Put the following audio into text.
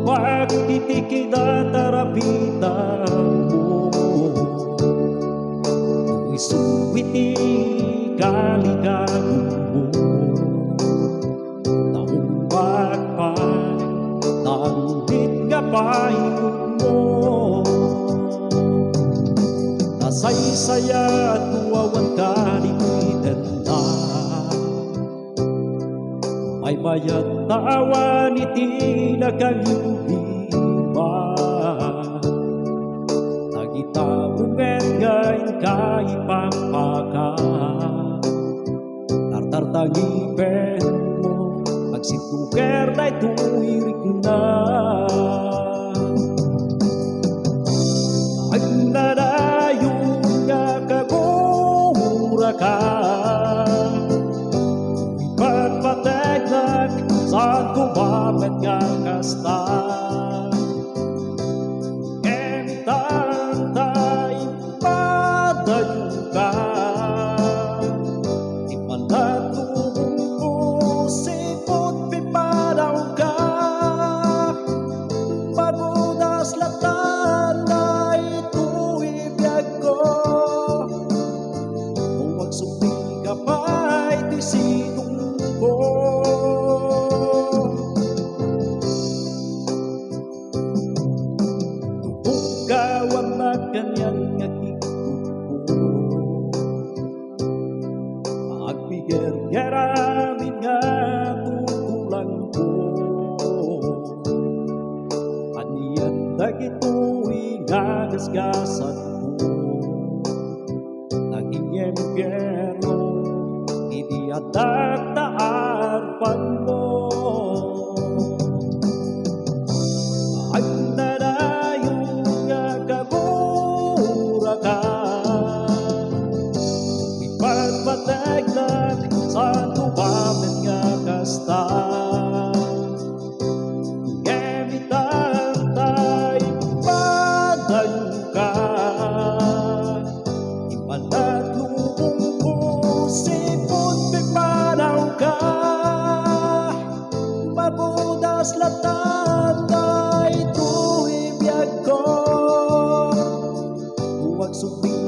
Pagtitikida-tarapita mo, suwiti kaligago mo, naumbag pa, naundit nga pahigog mo, nasaysaya at tuwawan ka lipitan na, may bayat na awan iti nagalimubi. Nagitamungan ngayon kaipapaka, tartartangipen mo, magsituker na ituirig na. Agnanayun nga kagura ka, ipagpategnak saan kumamet nga kasta. Ganyan nga kikuko, agbiger-geramin nga tukulang ko, aniyan dagito'y nga gasgasan ko, naging yempyero, hindi adak na arpan mo. Ipagpategnak saan tumamen nga kasta, ngemitan tayo padayo ka, ipalat lubong ko sipon pipanaw ka, mabudas latan na ito ibiyag ko, huwag subi